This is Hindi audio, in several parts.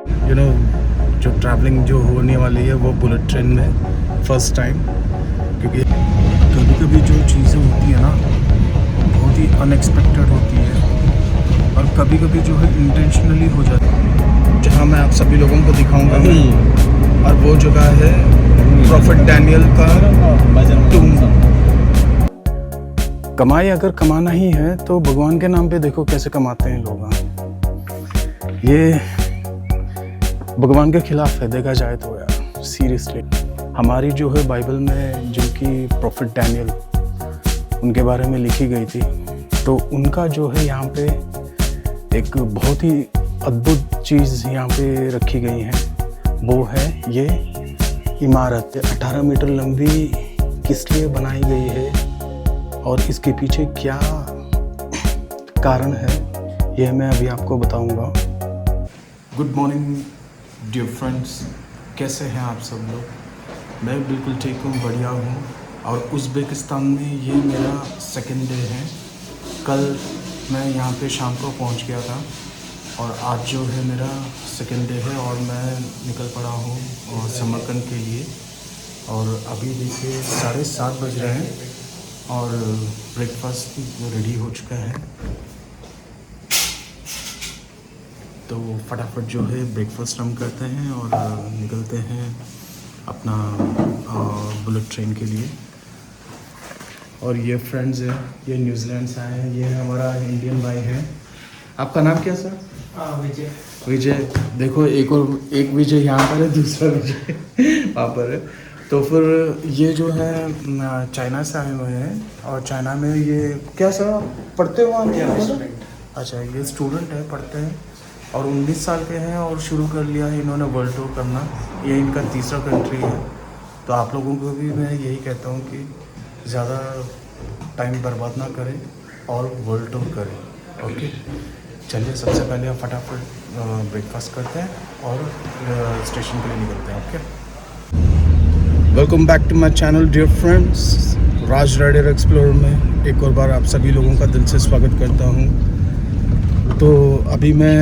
जो ट्रैवलिंग जो होने वाली है वो बुलेट ट्रेन में फर्स्ट टाइम, क्योंकि कभी कभी जो चीज़ें होती है ना बहुत ही अनएक्सपेक्टेड होती है और कभी कभी जो है इंटेंशनली हो जाती है, जहाँ मैं आप सभी लोगों को दिखाऊंगा मैं। और वो जगह है प्रॉफिट डैनियल का टूम। कमाई अगर कमाना ही है तो भगवान के नाम पे देखो कैसे कमाते हैं लोग। ये भगवान के खिलाफ है देखा जाए तो यार, सीरियसली। हमारी जो है बाइबल में जिनकी प्रॉफिट डैनियल उनके बारे में लिखी गई थी, तो उनका जो है यहाँ पे एक बहुत ही अद्भुत चीज़ यहाँ पे रखी गई है। वो है ये इमारत 18 मीटर लंबी किस लिए बनाई गई है और इसके पीछे क्या कारण है यह मैं अभी आपको बताऊंगा। गुड मॉर्निंग डियर फ्रेंड्स, कैसे हैं आप सब लोग? मैं बिल्कुल ठीक हूँ, बढ़िया हूँ। और उज़्बेकिस्तान में ये मेरा सेकेंड डे है। कल मैं यहाँ पे शाम को पहुँच गया था और आज जो है मेरा सेकेंड डे है और मैं निकल पड़ा हूँ समरकंद के लिए। और अभी देखिए 7:30 बज रहे हैं और ब्रेकफास्ट रेडी हो चुका है, तो फटाफट जो है ब्रेकफास्ट हम करते हैं और निकलते हैं अपना बुलेट ट्रेन के लिए। और ये फ्रेंड्स है, ये न्यूजीलैंड से आए हैं, ये हमारा इंडियन भाई है। आपका नाम क्या सर? विजय। विजय। देखो एक विजय यहाँ पर है, दूसरा विजय वहाँ पर है। तो फिर ये जो है चाइना से आए हुए हैं और चाइना में ये क्या सर पढ़ते हो आप? अच्छा, ये स्टूडेंट है, पढ़ते हैं और 19 साल के हैं और शुरू कर लिया है इन्होंने वर्ल्ड टूर करना। ये इनका तीसरा कंट्री है। तो आप लोगों को भी मैं यही कहता हूँ कि ज़्यादा टाइम बर्बाद ना करें और वर्ल्ड टूर करें। ओके, चलिए सबसे पहले हम फटाफट ब्रेकफास्ट करते हैं और स्टेशन के लिए निकलते हैं। Okay, welcome back to my channel dear friends. Raj rider explorer में एक और बार आप सभी लोगों का दिल से स्वागत करता हूँ। तो अभी मैं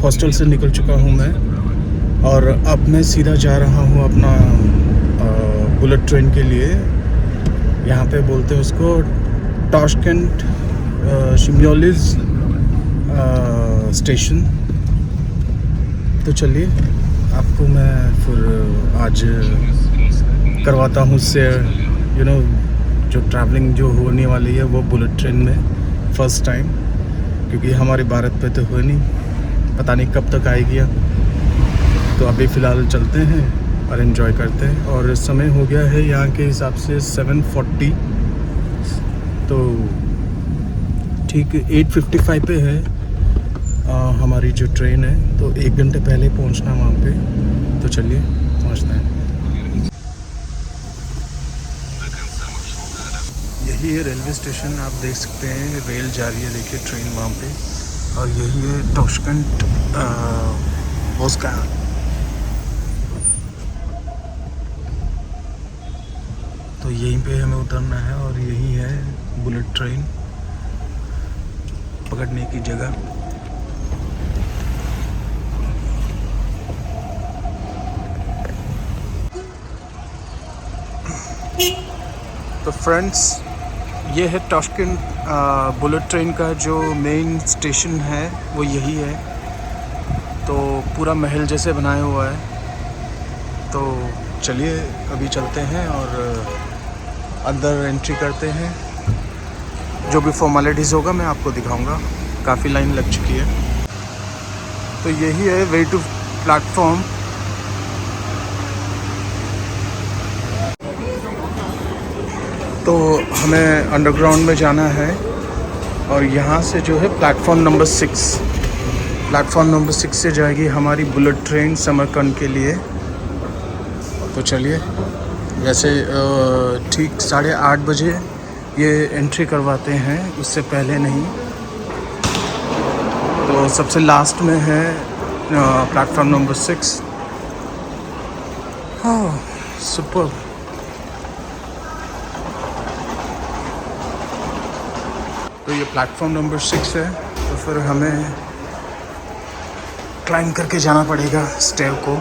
हॉस्टल से निकल चुका हूँ मैं और अब मैं सीधा जा रहा हूँ अपना बुलेट ट्रेन के लिए। यहाँ पे बोलते हैं उसको ताशकेंट शिम्योलिज स्टेशन। तो चलिए आपको मैं फिर आज करवाता हूँ शेयर जो ट्रैवलिंग जो होने वाली है वो बुलेट ट्रेन में फ़र्स्ट टाइम, क्योंकि हमारे भारत पे तो हुई नहीं, पता नहीं कब तक आएगी। तो अभी फ़िलहाल चलते हैं और एंजॉय करते हैं। और समय हो गया है यहाँ के हिसाब से 7:40, तो ठीक 8:55 पे है हमारी जो ट्रेन है, तो 1 घंटे पहले पहुँचना वहाँ पे। तो चलिए पहुँचते हैं। यही है रेलवे स्टेशन, आप देख सकते हैं रेल जा रही है, देखिए ट्रेन वहाँ पे। और यही है ताशकेंट बोस्का। तो यहीं पे हमें उतरना है और यही है बुलेट ट्रेन पकड़ने की जगह। तो फ्रेंड्स, ये है ताशकेंट बुलेट ट्रेन का जो मेन स्टेशन है वो यही है। तो पूरा महल जैसे बनाया हुआ है। तो चलिए अभी चलते हैं और अंदर एंट्री करते हैं। जो भी फॉर्मेलिटीज़ होगा मैं आपको दिखाऊंगा। काफ़ी लाइन लग चुकी है। तो यही है वे टू प्लेटफॉर्म। तो हमें अंडरग्राउंड में जाना है और यहाँ से जो है प्लेटफॉर्म नंबर 6 से जाएगी हमारी बुलेट ट्रेन समरकंद के लिए। तो चलिए, वैसे ठीक 8:30 बजे ये एंट्री करवाते हैं, उससे पहले नहीं। तो सबसे लास्ट में है प्लेटफॉर्म नंबर 6। हाँ, सुपर। तो ये प्लेटफॉर्म नंबर 6 है। तो फिर हमें क्लाइंब करके जाना पड़ेगा स्टेयर को।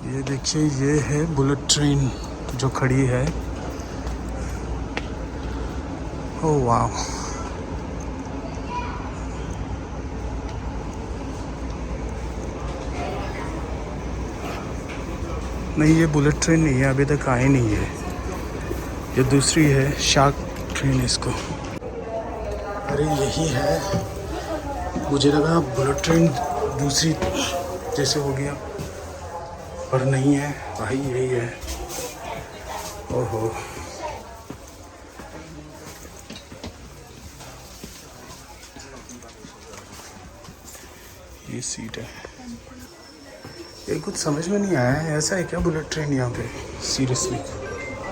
ये देखिए, ये है बुलेट ट्रेन जो खड़ी है। ओह वाह, नहीं ये बुलेट ट्रेन नहीं है, अभी तक आई नहीं है। ये दूसरी है, शार्क ट्रेन इसको। अरे यही है, मुझे लगा बुलेट ट्रेन दूसरी जैसे हो गया, पर नहीं है भाई, यही है। ओहो, ये सीट है। ये कुछ समझ में नहीं आया है, ऐसा है क्या बुलेट ट्रेन यहाँ पे? सीरियसली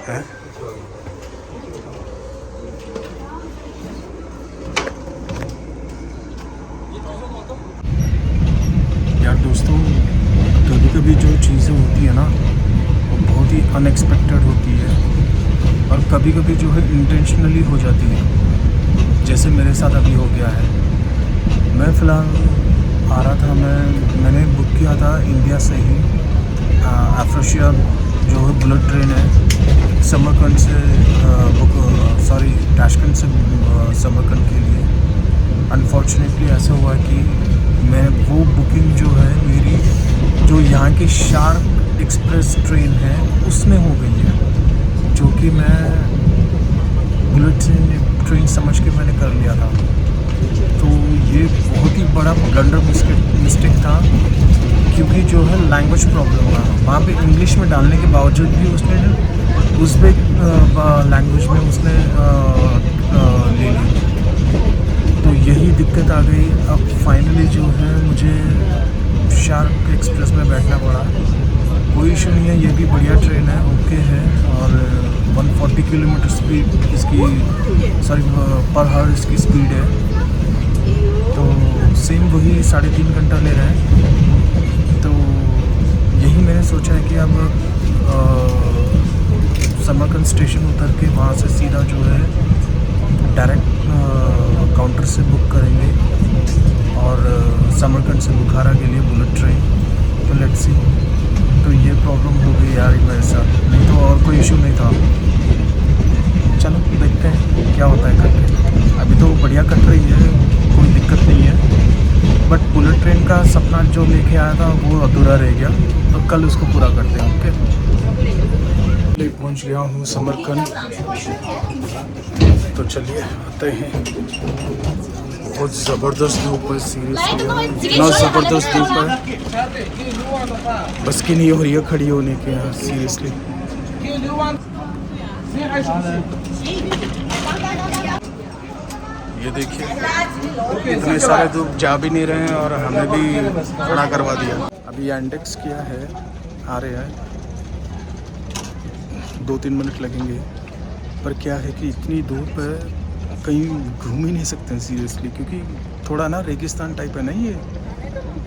है? यार दोस्तों, कभी कभी जो चीज़ें होती है ना, वो बहुत ही अनएक्सपेक्टेड होती है, और कभी कभी जो है इंटेंशनली हो जाती है, जैसे मेरे साथ अभी हो गया है। मैं फ़िलहाल आ रहा था, मैंने बुक किया था इंडिया से ही एफ्रोशिया जो है बुलेट ट्रेन है, समरकंद से ताशकंद से समरकंद के लिए। अनफॉर्चुनेटली ऐसा हुआ कि मैं वो बुकिंग जो है मेरी, जो यहाँ की शार्क एक्सप्रेस ट्रेन है उसमें हो गई है, जो कि मैं बुलेट ट्रेन समझ के मैंने कर लिया था। तो ये बहुत ही बड़ा ब्लंडर मिस्टेक था, क्योंकि जो है लैंग्वेज प्रॉब्लम था। वहाँ पे इंग्लिश में डालने के बावजूद भी उसने उज़्बेक लैंग्वेज में उसने ले ली। तो यही दिक्कत आ गई। अब फाइनली जो है मुझे शार्क एक्सप्रेस में बैठना पड़ा। कोई इशू नहीं है, ये भी बढ़िया ट्रेन है, ओके है। और 140 किलोमीटर स्पीड इसकी, पर हावर इसकी स्पीड है। तो सेम वही 3.5 घंटा ले रहे हैं। तो यही मैंने सोचा है कि अब समरकंद स्टेशन उतर के वहाँ से सीधा जो है डायरेक्ट काउंटर से बुक करेंगे, और समरकंद से बुखारा के लिए बुलेट ट्रेन। तो लेट्स सी। तो ये प्रॉब्लम हो गई यार मेरे साथ, नहीं तो और कोई इशू नहीं था। चलो देखते हैं क्या होता है करके। अभी तो बढ़िया कट रही है, कोई दिक्कत नहीं है, बट बुलेट ट्रेन का सपना जो लेके आया था वो अधूरा रह गया, तो कल उसको पूरा करते हैं। ओके, पहुंच गया हूँ समरकंद। तो चलिए आते हैं। बहुत ज़बरदस्त धूप है, सीरियसली इतना ज़बरदस्त धूप है, बस की नहीं हो रही है खड़ी होने के यहाँ, सीरियसली। ये देखिए, इतने सारे धूप जा भी नहीं रहे हैं और हमें भी खड़ा करवा दिया। अभी इंडेक्स किया है, आ रहे हैं, 2-3 मिनट लगेंगे। पर क्या है कि इतनी धूप है, कहीं घूम ही नहीं सकते हैं सीरियसली, क्योंकि थोड़ा ना रेगिस्तान टाइप है ना, ये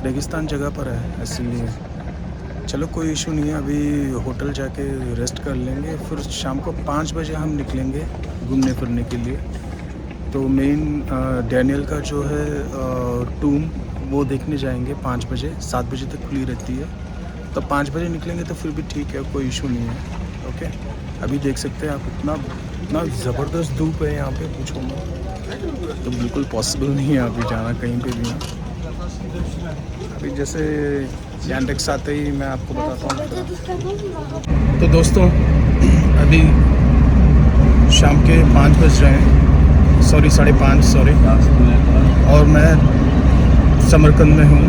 रेगिस्तान जगह पर है, इसलिए। चलो कोई इशू नहीं है, अभी होटल जाके रेस्ट कर लेंगे, फिर शाम को 5 बजे हम निकलेंगे घूमने फिरने के लिए। तो मेन डैनियल का जो है टूम, वो देखने जाएंगे 5 बजे। 7 बजे तक खुली रहती है, तो 5 बजे निकलेंगे तो फिर भी ठीक है, कोई इशू नहीं है। ओके, अभी देख सकते हैं आप, इतना ज़बरदस्त धूप है यहाँ पे, पूछो मत। तो बिल्कुल पॉसिबल नहीं है अभी जाना कहीं पे भी। अभी जैसे यांडेक्स आते ही मैं आपको बताता हूँ। तो दोस्तों, अभी शाम के 5 बज रहे हैं, 5:30 और मैं समरकंद में हूँ।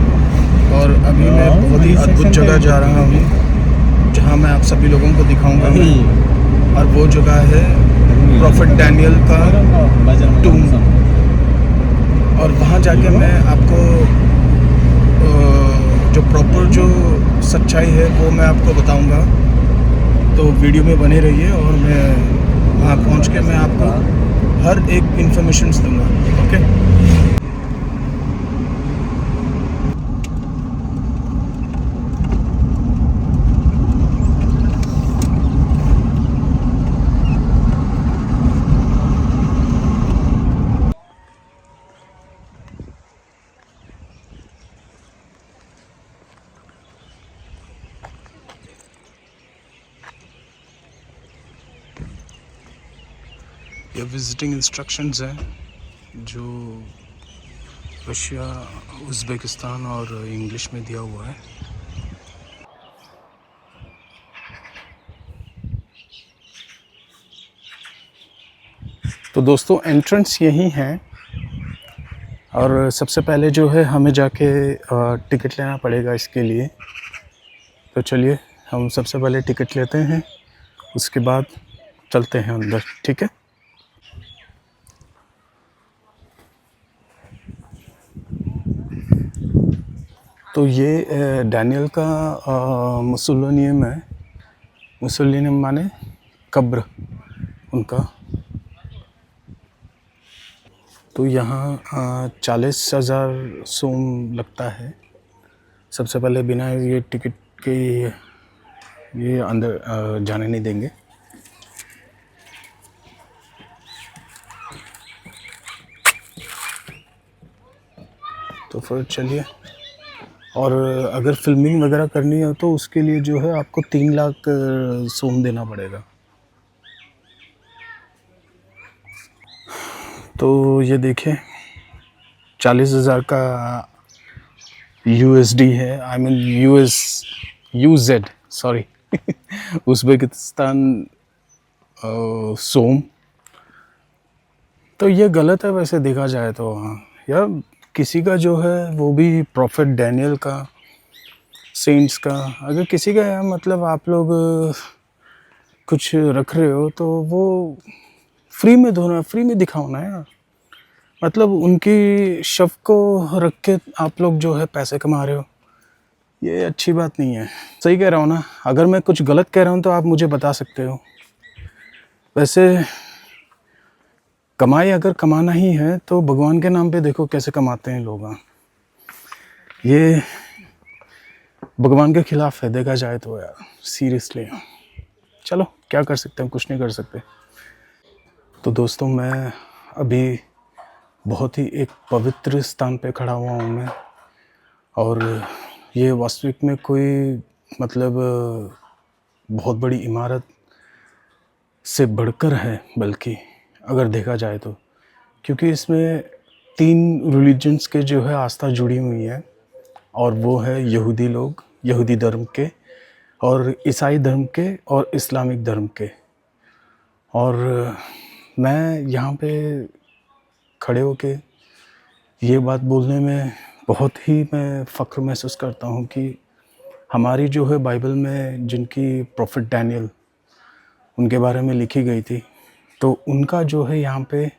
और अभी मैं बहुत ही अद्भुत जगह जा रहा हूँ, जहाँ मैं आप सभी लोगों को दिखाऊंगा। और वो जगह है प्रॉफिट डैनियल का टूम। और वहाँ जाके मैं आपको जो प्रॉपर जो सच्चाई है वो मैं आपको बताऊंगा। तो वीडियो में बने रहिए, और मैं वहाँ पहुँच के मैं आपको हर एक इन्फॉर्मेशन दूंगा। ओके, ये विजिटिंग इंस्ट्रक्शंस हैं जो रशिया, उज़्बेकिस्तान और इंग्लिश में दिया हुआ है। तो दोस्तों एंट्रेंस यही है और सबसे पहले जो है हमें जाके टिकट लेना पड़ेगा इसके लिए। तो चलिए हम सबसे पहले टिकट लेते हैं, उसके बाद चलते हैं अंदर, ठीक है। तो ये डैनियल का मुसोलिनियम है। मुसोलिनियम माने कब्र उनका। तो यहाँ 40,000 सोम लगता है। सबसे पहले बिना ये टिकट के ये अंदर जाने नहीं देंगे। तो फिर चलिए, और अगर फिल्मिंग वगैरह करनी हो तो उसके लिए जो है आपको 3 लाख सोम देना पड़ेगा। तो ये देखें 40,000 का USD है, I mean UZ sorry Uzbekistan som. तो ये गलत है वैसे देखा जाए तो। हाँ या किसी का जो है वो भी प्रॉफिट डैनियल का, सेंट्स का, अगर किसी का है मतलब आप लोग कुछ रख रहे हो तो वो फ्री में धोना, फ्री में दिखाओ ना यार। मतलब उनकी शव को रख के आप लोग जो है पैसे कमा रहे हो, ये अच्छी बात नहीं है। सही कह रहा हूँ ना? अगर मैं कुछ गलत कह रहा हूँ तो आप मुझे बता सकते हो। वैसे कमाई अगर कमाना ही है तो भगवान के नाम पे देखो कैसे कमाते हैं लोग। ये भगवान के खिलाफ है देखा जाए तो यार, सीरियसली। चलो क्या कर सकते हैं, कुछ नहीं कर सकते। तो दोस्तों मैं अभी बहुत ही एक पवित्र स्थान पे खड़ा हुआ हूँ मैं, और ये वास्तविक में कोई मतलब बहुत बड़ी इमारत से बढ़कर है, बल्कि अगर देखा जाए तो, क्योंकि इसमें 3 रिलीजन्स के जो है आस्था जुड़ी हुई है, और वो है यहूदी लोग, यहूदी धर्म के, और ईसाई धर्म के, और इस्लामिक धर्म के। और मैं यहाँ पे खड़े होके ये बात बोलने में बहुत ही मैं फ़ख्र महसूस करता हूँ कि हमारी जो है बाइबल में जिनकी प्रॉफिट डैनियल उनके बारे में लिखी गई थी, तो उनका जो है यहाँ पे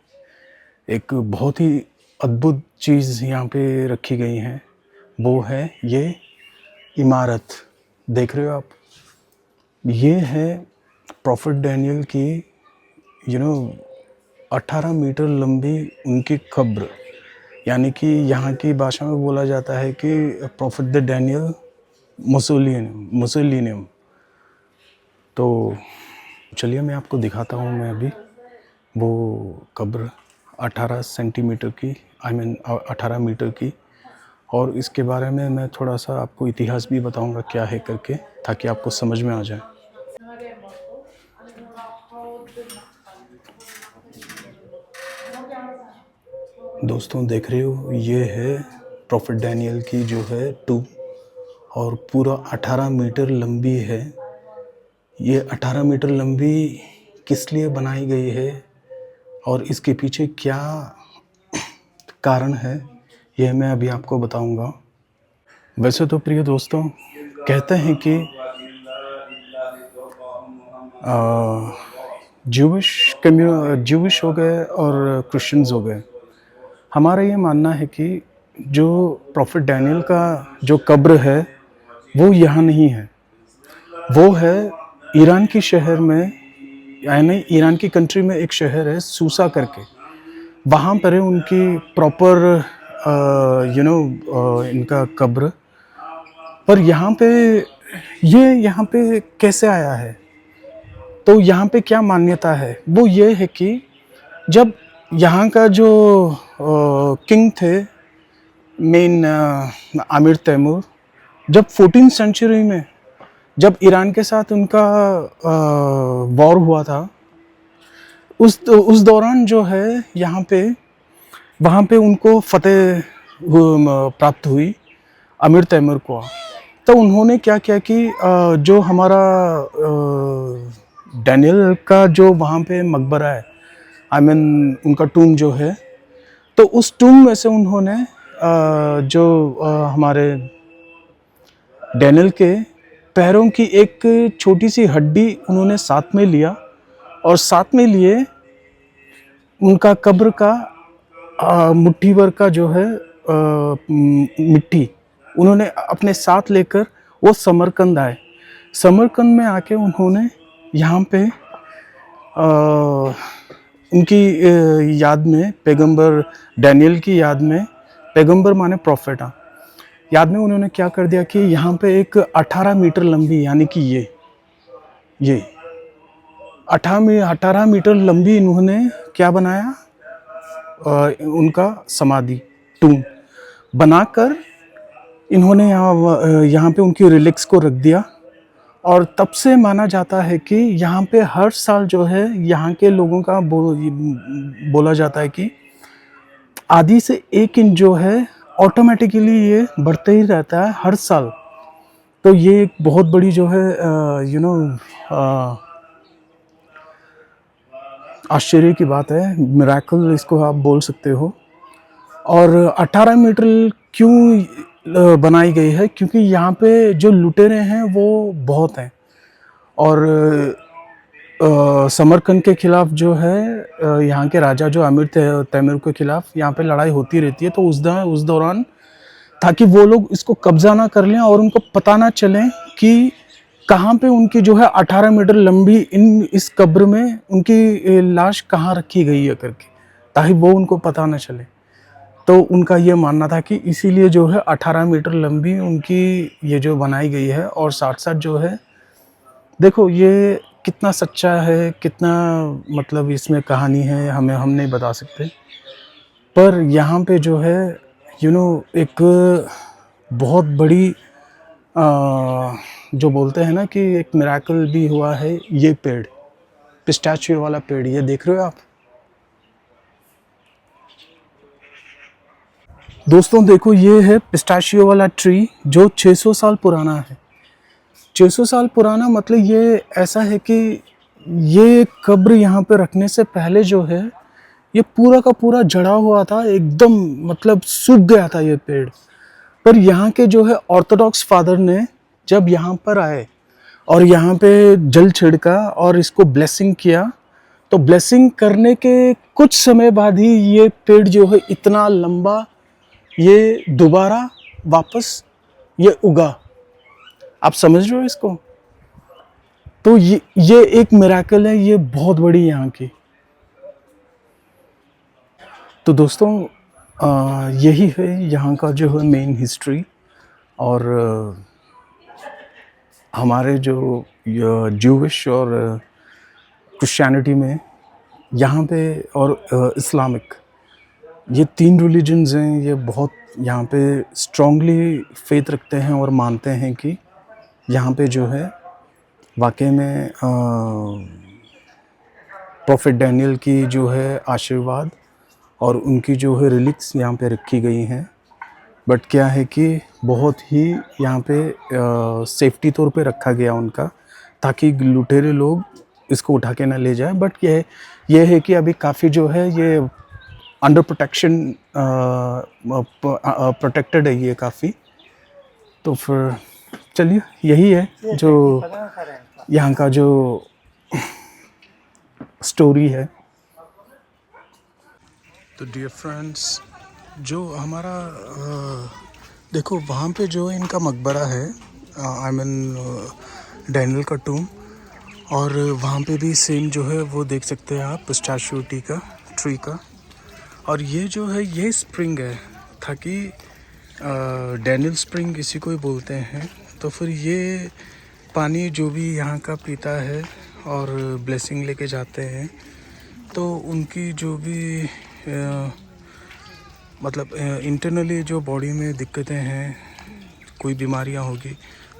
एक बहुत ही अद्भुत चीज़ यहाँ पे रखी गई है। वो है ये इमारत, देख रहे हो आप? ये है प्रॉफिट डैनियल की 18 मीटर लंबी उनकी कब्र, यानी कि यहाँ की भाषा में बोला जाता है कि प्रॉफिट द डैनियल मुसोलिनियम। तो चलिए मैं आपको दिखाता हूँ मैं अभी वो कब्र 18 सेंटीमीटर की, आई मीन 18 मीटर की। और इसके बारे में मैं थोड़ा सा आपको इतिहास भी बताऊँगा क्या है करके, ताकि आपको समझ में आ जाए। दोस्तों देख रहे हो, ये है प्रॉफिट डैनियल की जो है टूब, और पूरा 18 मीटर लंबी है। ये 18 मीटर लंबी किस लिए बनाई गई है और इसके पीछे क्या कारण है, यह मैं अभी आपको बताऊंगा। वैसे तो प्रिय दोस्तों, कहते हैं कि ज्यूविश हो गए और क्रिश्चियंस हो गए। हमारा ये मानना है कि जो प्रॉफिट डैनियल का जो कब्र है वो यहाँ नहीं है, वो है ईरान की शहर में, यानी ईरान की कंट्री में एक शहर है सूसा करके, वहाँ पर है उनकी प्रॉपर इनका कब्र। पर यहाँ पे कैसे आया है, तो यहाँ पे क्या मान्यता है, वो ये है कि जब यहाँ का जो किंग थे मेन आमिर तैमूर, जब 14th सेंचुरी में जब ईरान के साथ उनका वॉर हुआ था, उस दौरान जो है यहाँ पे वहाँ पे उनको फतेह प्राप्त हुई अमीर तैमूर को। तो उन्होंने क्या किया कि जो हमारा डैनियल का जो वहाँ पे मकबरा है, आई मीन उनका टूम जो है, तो उस टूम में से उन्होंने जो हमारे डैनियल के पैरों की एक छोटी सी हड्डी उन्होंने साथ में लिया और साथ में लिए उनका कब्र का मुट्ठी भर का जो है मिट्टी उन्होंने अपने साथ लेकर वो समरकंद आए। समरकंद में आके उन्होंने यहाँ पे उनकी याद में, पैगंबर डैनियल की याद में, पैगंबर माने प्रॉफिट, याद में उन्होंने क्या कर दिया कि यहाँ पे एक 18 मीटर लंबी, यानी कि ये 18 मीटर लंबी इन्होंने क्या बनाया, उनका समाधि टूम बनाकर इन्होंने यहाँ पे उनकी रिलिक्स को रख दिया। और तब से माना जाता है कि यहाँ पे हर साल जो है यहाँ के लोगों का बोला जाता है कि आधी से 1 इंच जो है ऑटोमेटिकली ये बढ़ते ही रहता है हर साल। तो ये एक बहुत बड़ी जो है आश्चर्य की बात है, मिरेकल इसको आप बोल सकते हो। और 18 मीटर क्यों बनाई गई है, क्योंकि यहाँ पे जो लुटेरे हैं वो बहुत हैं और समरकंद के खिलाफ जो है यहाँ के राजा जो अमीर तैमूर के खिलाफ यहाँ पे लड़ाई होती रहती है। तो उस दौरान ताकि वो लोग इसको कब्जा ना कर लें और उनको पता ना चले कि कहाँ पे उनकी जो है 18 मीटर लंबी इस कब्र में उनकी लाश कहाँ रखी गई है करके, ताकि वो उनको पता ना चले। तो उनका ये मानना था कि इसीलिए जो है 18 मीटर लंबी उनकी ये जो बनाई गई है। और साथ साथ जो है देखो ये कितना सच्चा है, कितना मतलब इसमें कहानी है, हम नहीं बता सकते। पर यहाँ पे जो है एक बहुत बड़ी जो बोलते हैं ना कि एक मिरेकल भी हुआ है। ये पेड़, पिस्ताचियो वाला पेड़, ये देख रहे हो आप दोस्तों, देखो ये है पिस्ताचियो वाला ट्री जो 600 साल पुराना है। 600 साल पुराना मतलब ये ऐसा है कि ये कब्र यहाँ पे रखने से पहले जो है ये पूरा का पूरा जड़ा हुआ था, एकदम मतलब सूख गया था ये पेड़। पर यहाँ के जो है ऑर्थोडॉक्स फादर ने जब यहाँ पर आए और यहाँ पे जल छिड़का और इसको ब्लेसिंग किया, तो ब्लेसिंग करने के कुछ समय बाद ही ये पेड़ जो है इतना लंबा ये दोबारा वापस ये उगा। आप समझ रहे हो इसको? तो ये एक मिरेकल है, ये बहुत बड़ी यहाँ की। तो दोस्तों यही है यहाँ का जो है मेन हिस्ट्री। और हमारे जो ज्यूविश और क्रिश्चियनिटी में यहाँ पे और इस्लामिक, ये 3 रिलीजन्स हैं, ये बहुत यहाँ पे स्ट्रॉन्गली फेथ रखते हैं और मानते हैं कि यहाँ पे जो है वाकई में प्रॉफिट डैनियल की जो है आशीर्वाद और उनकी जो है रिलिक्स यहाँ पे रखी गई हैं। बट क्या है कि बहुत ही यहाँ पे सेफ्टी तौर पे रखा गया उनका, ताकि लुटेरे लोग इसको उठा के ना ले जाए। बट ये है कि अभी काफ़ी जो है ये अंडर प्रोटेक्शन प्रोटेक्टेड है ये काफ़ी। तो फिर चलिए यही है जो यहाँ का जो स्टोरी है। तो डियर फ्रेंड्स, जो हमारा देखो वहाँ पे जो इनका मकबरा है, आई मीन डैनियल का टूम, और वहाँ पे भी सेम जो है वो देख सकते हैं आप पिस्ताचियो ट्री का। और ये जो है ये स्प्रिंग है, ताकि डैनियल स्प्रिंग इसी को ही बोलते हैं। तो फिर ये पानी जो भी यहाँ का पीता है और ब्लेसिंग लेके जाते हैं, तो उनकी जो भी मतलब इंटरनली जो बॉडी में दिक्कतें हैं, कोई बीमारियाँ होगी,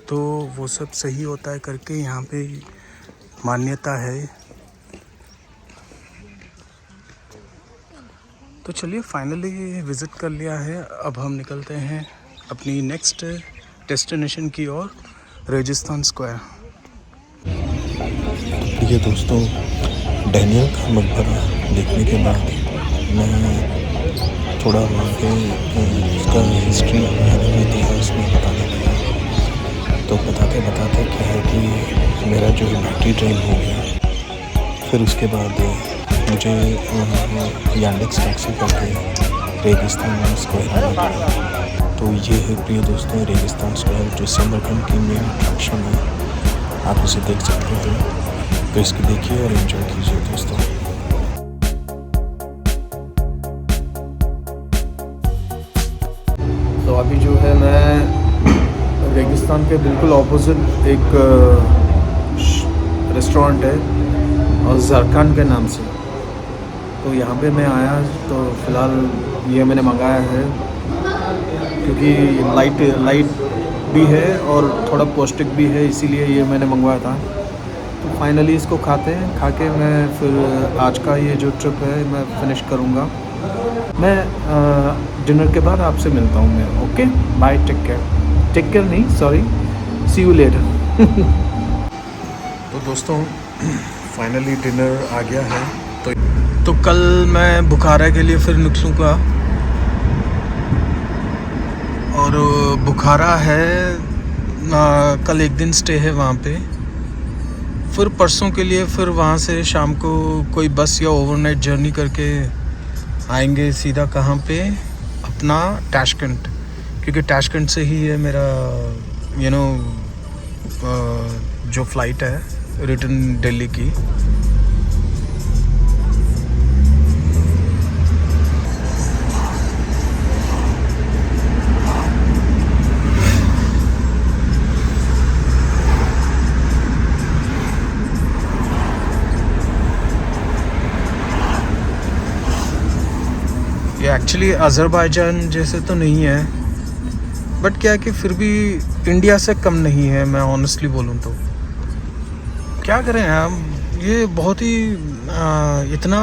तो वो सब सही होता है करके यहाँ पे मान्यता है। तो चलिए फाइनली विज़िट कर लिया है। अब हम निकलते हैं अपनी नेक्स्ट डेस्टिनेशन की ओर, रेगिस्तान स्क्वायर। ये दोस्तों, डैनियल का मकबरा देखने के बाद मैं थोड़ा वहाँ पे उसका हिस्ट्री यानी इतिहास में बताने लगा। तो बताते बताते क्या है कि मेरा जो है बैटरी ड्रेन हो गया। फिर उसके बाद मुझे यांडेक्स टैक्सी करके रेगिस्तान स्क्वायर आना पड़ा। तो ये है प्रिय दोस्तों रेगिस्तान स्क्वायर, जो समरकंद की मेन अट्रैक्शन है। आप उसे देख सकते हैं, तो इसको देखिए और एंजॉय कीजिए दोस्तों। तो अभी जो है मैं रेगिस्तान के बिल्कुल ऑपोजिट एक रेस्टोरेंट है और ज़रकान के नाम से, तो यहाँ पे मैं आया। तो फ़िलहाल ये मैंने मंगाया है क्योंकि लाइट भी है और थोड़ा पौष्टिक भी है, इसीलिए ये मैंने मंगवाया था। तो फाइनली इसको खा के मैं फिर आज का ये जो ट्रिप है मैं फिनिश करूँगा। मैं डिनर के बाद आपसे मिलता हूँ मैं। ओके बाय, टेक केयर नहीं, सॉरी, सी यू लेटर। तो दोस्तों फाइनली डिनर आ गया है। तो कल मैं बुखारा के लिए फिर निकलूँगा, और बुखारा है कल एक दिन स्टे है वहाँ पे। फिर परसों के लिए फिर वहाँ से शाम को कोई बस या ओवरनाइट जर्नी करके आएंगे सीधा कहाँ पे, अपना ताशकंद, क्योंकि ताशकंद से ही है मेरा जो फ़्लाइट है रिटर्न दिल्ली की। ये एक्चुअली अज़रबैजान जैसे तो नहीं है, बट क्या है कि फिर भी इंडिया से कम नहीं है। मैं ऑनेस्टली बोलूँ तो क्या करें हम, ये बहुत ही इतना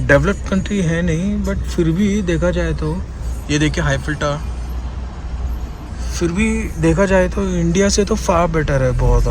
डेवलप्ड कंट्री है नहीं, बट फिर भी देखा जाए तो ये देखिए हाईफिल टावर, फिर भी देखा जाए तो इंडिया से तो फार बेटर है बहुत।